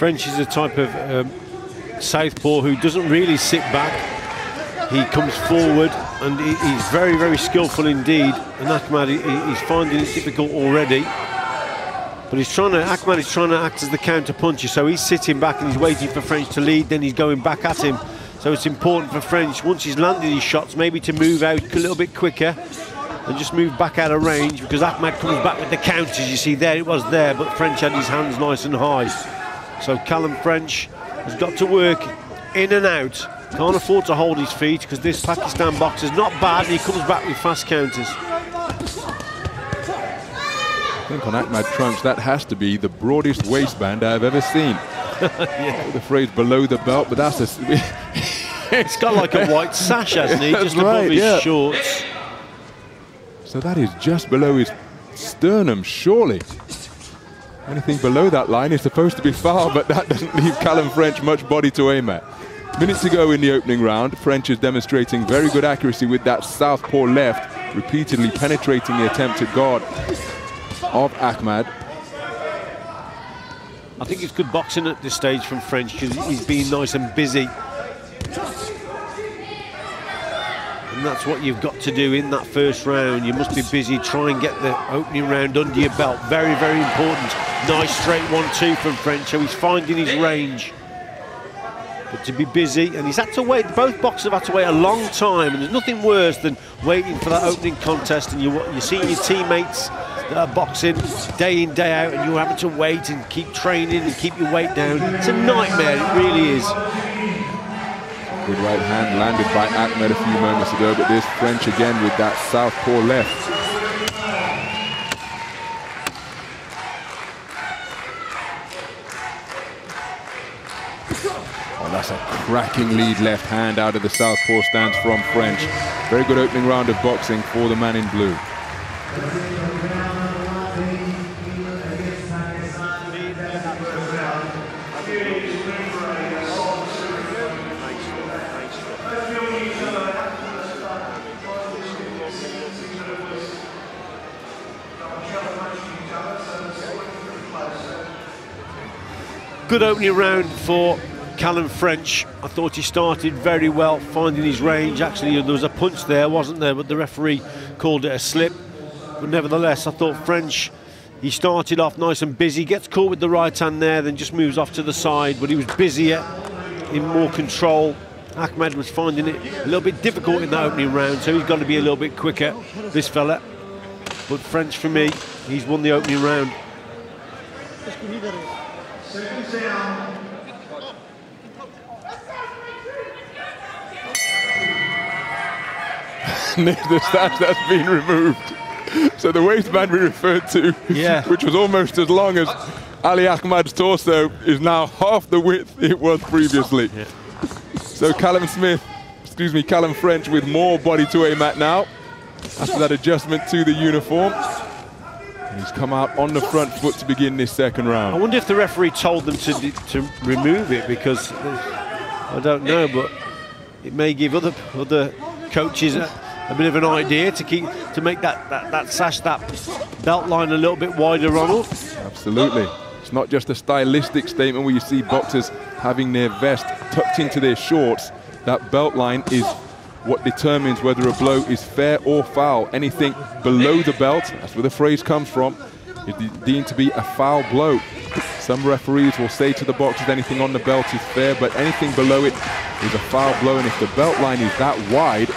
French is a type of southpaw who doesn't really sit back. He comes forward and he's very, very skillful indeed. And Ahmed, he's finding it difficult already. But Ahmed is trying to act as the counter puncher, so he's sitting back and he's waiting for French to lead, then he's going back at him. So it's important for French, once he's landed his shots, maybe to move out a little bit quicker and just move back out of range, because Ahmed comes back with the counters. You see there, it was there, but French had his hands nice and high. So Calum French has got to work in and out. Can't afford to hold his feet, because this Pakistan boxer's not bad, and he comes back with fast counters. I think on Ahmed Trunks, that has to be the broadest waistband I've ever seen. Yeah. The phrase below the belt, but that's it's got like a white sash, hasn't he? Just above his shorts. So that is just below his sternum, surely. Anything below that line is supposed to be foul, but that doesn't leave Calum French much body to aim at. Minutes to go in the opening round. French is demonstrating very good accuracy with that southpaw left, repeatedly penetrating the attempted guard of Ahmed. I think it's good boxing at this stage from French, because he's being nice and busy. And that's what you've got to do in that first round. You must be busy, try and get the opening round under your belt. Very, very important. Nice straight 1-2 from French, so he's finding his range. But to be busy, and he's had to wait, both boxers have had to wait a long time, and there's nothing worse than waiting for that opening contest, and you're seeing your teammates that are boxing day in, day out, and you're having to wait and keep training and keep your weight down. It's a nightmare, it really is. Good right hand landed by Ahmed a few moments ago, but there's French again with that southpaw left. Oh, that's a cracking lead left hand out of the southpaw stance from French. Very good opening round of boxing for the man in blue. Good opening round for Calum French. I thought he started very well, finding his range. Actually, there was a punch there, wasn't there? But the referee called it a slip. But nevertheless, I thought French, he started off nice and busy, gets caught with the right hand there, then just moves off to the side. But he was busier, in more control. Ahmed was finding it a little bit difficult in that opening round, so he's got to be a little bit quicker, this fella. But French, for me, he's won the opening round. The sash that's been removed. So the waistband we referred to, which was almost as long as Ali Ahmed's torso, is now half the width it was previously. Yeah. So Calum French with more body to aim at now, after that adjustment to the uniform. And he's come out on the front foot to begin this second round. I wonder if the referee told them to remove it, because I don't know, but it may give other coaches a bit of an idea to make that sash, that belt line a little bit wider, Ronald. Absolutely. It's not just a stylistic statement where you see boxers having their vest tucked into their shorts. That belt line is what determines whether a blow is fair or foul. Anything below the belt, that's where the phrase comes from, is deemed to be a foul blow. Some referees will say to the boxers anything on the belt is fair, but anything below it is a foul blow. And if the belt line is that wide,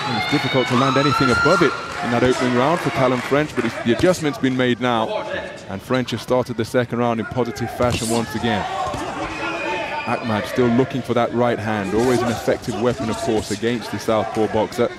it's difficult to land anything above it in that opening round for Calum French, but the adjustment's been made now, and French has started the second round in positive fashion once again. Ahmed still looking for that right hand, always an effective weapon, of course, against the southpaw boxer.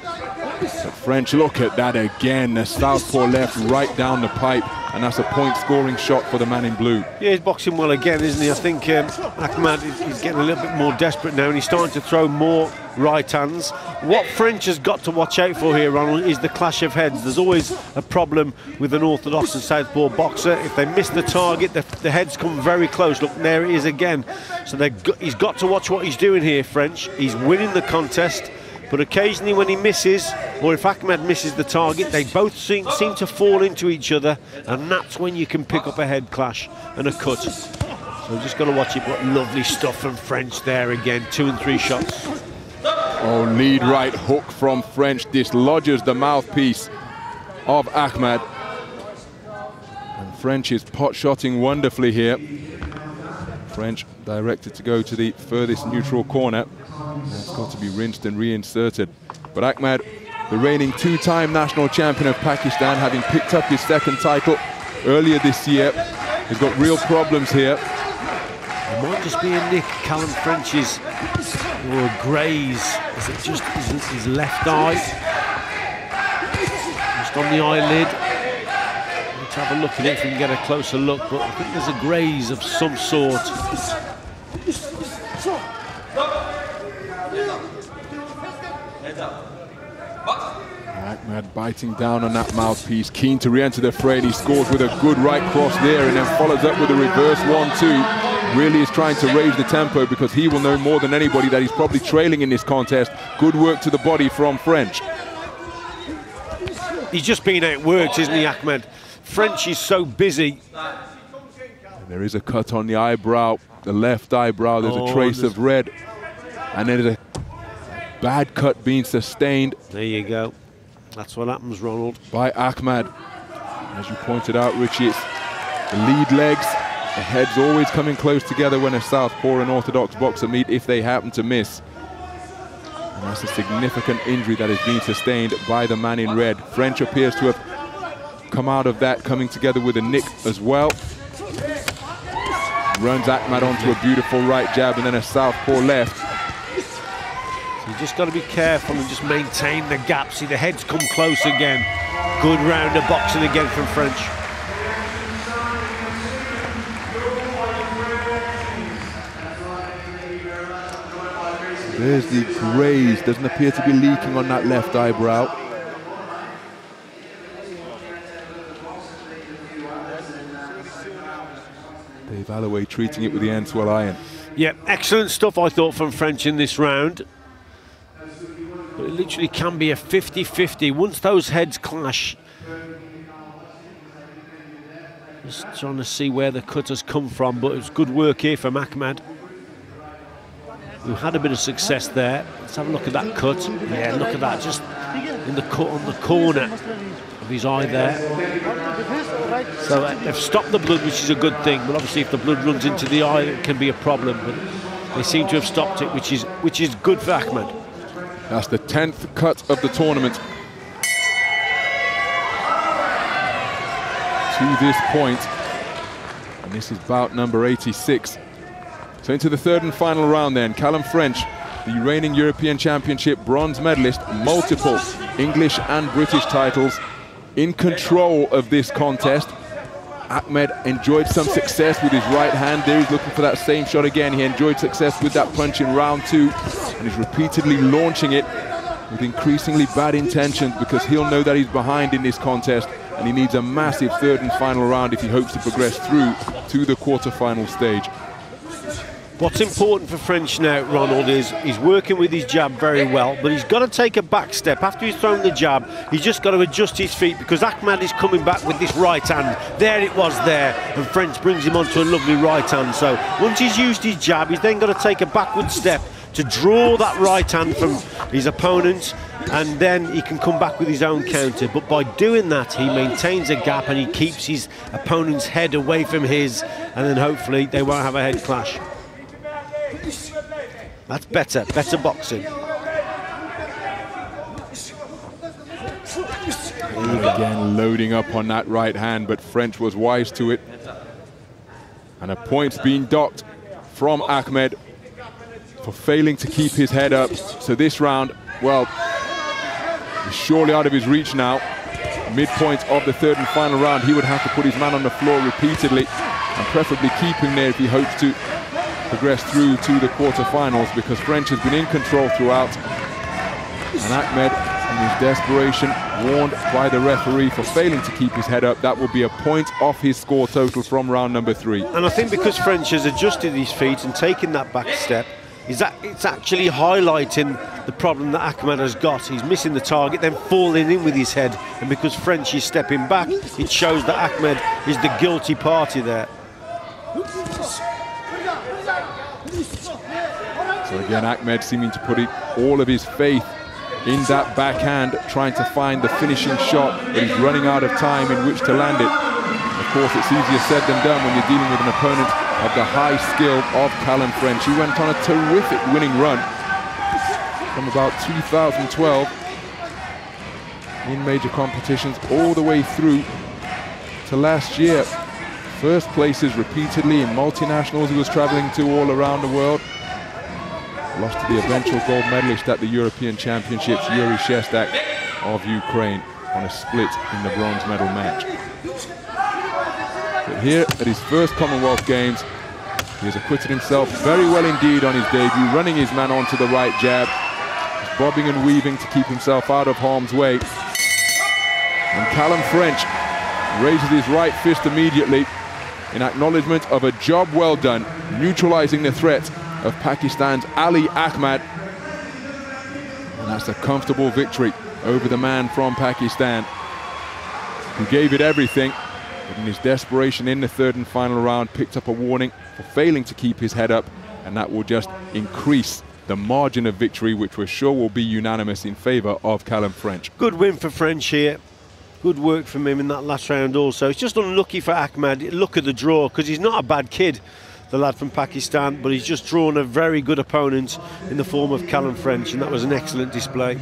But French, look at that again, the southpaw left right down the pipe, and that's a point-scoring shot for the man in blue. Yeah, he's boxing well again, isn't he? I think Ahmed is getting a little bit more desperate now, and he's starting to throw more right hands. What French has got to watch out for here, Ronald, is the clash of heads. There's always a problem with an orthodox and southpaw boxer. If they miss the target, the heads come very close. Look, there it is again. So he's got to watch what he's doing here, French. He's winning the contest, but occasionally when he misses, or if Ahmed misses the target, they both seem to fall into each other, and that's when you can pick up a head clash and a cut. So just got to watch it, but lovely stuff from French there again, 2 and 3 shots. Oh, lead right hook from French dislodges the mouthpiece of Ahmed. And French is pot-shotting wonderfully here. French directed to go to the furthest neutral corner. It's got to be rinsed and reinserted. But Ahmed, the reigning 2-time national champion of Pakistan, having picked up his 2nd title earlier this year, has got real problems here. It might just be a nick. Calum French's or a graze. Is it just his left eye? Just on the eyelid. Let's have a look at it if we can get a closer look, but I think there's a graze of some sort. Ahmed biting down on that mouthpiece, keen to re-enter the fray. He scores with a good right cross there and then follows up with a reverse 1-2. Really is trying to raise the tempo because he will know more than anybody that he's probably trailing in this contest. Good work to the body from French. He's just been outworked, isn't he, Ahmed? French is so busy. And there is a cut on the eyebrow, the left eyebrow. There's a trace of red. And then there's a bad cut being sustained. There you go. That's what happens, Ronald. By Ahmed. As you pointed out, Richie, it's the lead legs. The heads always coming close together when a southpaw and orthodox boxer meet if they happen to miss. And that's a significant injury that has been sustained by the man in red. French appears to have come out of that, coming together with a nick as well. Runs Ahmed onto a beautiful right jab and then a southpaw left. So you just got to be careful and just maintain the gap. See, the heads come close again. Good round of boxing again from French. There's the graze, doesn't appear to be leaking on that left eyebrow. Dave Alloway treating it with the Enswell iron. Yeah, excellent stuff I thought from French in this round. But it literally can be a 50-50 once those heads clash. Just trying to see where the cut has come from, but it was good work here from Ahmed, who had a bit of success there. Let's have a look at that cut. Yeah, look at that, just in the cut on the corner of his eye there. So they've stopped the blood, which is a good thing, but obviously if the blood runs into the eye, it can be a problem. But they seem to have stopped it, which is good for Ahmed. That's the 10th cut of the tournament. To this point, and this is bout number 86. So into the 3rd and final round then, Calum French, the reigning European Championship bronze medalist, multiple English and British titles, in control of this contest. Ahmed enjoyed some success with his right hand there. He's looking for that same shot again. He enjoyed success with that punch in round 2 and is repeatedly launching it with increasingly bad intentions because he'll know that he's behind in this contest and he needs a massive 3rd and final round if he hopes to progress through to the quarter-final stage. What's important for French now, Ronald, is he's working with his jab very well, but he's got to take a back step. After he's thrown the jab, he's just got to adjust his feet because Ahmed is coming back with this right hand. There it was there, and French brings him onto a lovely right hand. So once he's used his jab, he's then got to take a backward step to draw that right hand from his opponent, and then he can come back with his own counter. But by doing that, he maintains a gap and he keeps his opponent's head away from his, and then hopefully they won't have a head clash. That's better boxing. Again, loading up on that right hand, but French was wise to it. And a point's been docked from Ahmed for failing to keep his head up. So this round, well, is surely out of his reach now. Midpoint of the 3rd and final round, he would have to put his man on the floor repeatedly and preferably keep him there if he hopes to progress through to the quarterfinals, because French has been in control throughout. And Ahmed, in his desperation, warned by the referee for failing to keep his head up. That will be a point off his score total from round number 3. And I think because French has adjusted his feet and taken that back step, it's actually highlighting the problem that Ahmed has got. He's missing the target, then falling in with his head. And because French is stepping back, it shows that Ahmed is the guilty party there. So again, Ahmed seeming to put all of his faith in that backhand, trying to find the finishing shot, but he's running out of time in which to land it. Of course, it's easier said than done when you're dealing with an opponent of the high skill of Calum French. He went on a terrific winning run from about 2012 in major competitions all the way through to last year. First places repeatedly in multinationals he was traveling to all around the world. Lost to the eventual gold medalist at the European Championships, Yuri Shestak of Ukraine, on a split in the bronze medal match. But here at his first Commonwealth Games, he has acquitted himself very well indeed on his debut, running his man onto the right jab, just bobbing and weaving to keep himself out of harm's way. And Calum French raises his right fist immediately in acknowledgement of a job well done, neutralizing the threat of Pakistan's Ali Ahmed. And that's a comfortable victory over the man from Pakistan, who gave it everything, but in his desperation in the third and final round picked up a warning for failing to keep his head up, and that will just increase the margin of victory, which we're sure will be unanimous in favor of Calum French. Good win for French here. Good work from him in that last round also. It's just unlucky for Ahmed. Look at the draw, because he's not a bad kid, the lad from Pakistan, but he's just drawn a very good opponent in the form of Calum French, and that was an excellent display.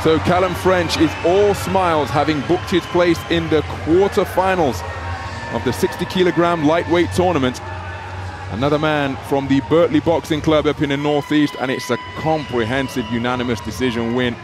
So Calum French is all smiles, having booked his place in the quarter-finals of the 60 kilogram lightweight tournament. Another man from the Berkeley Boxing Club up in the Northeast, and it's a comprehensive unanimous decision win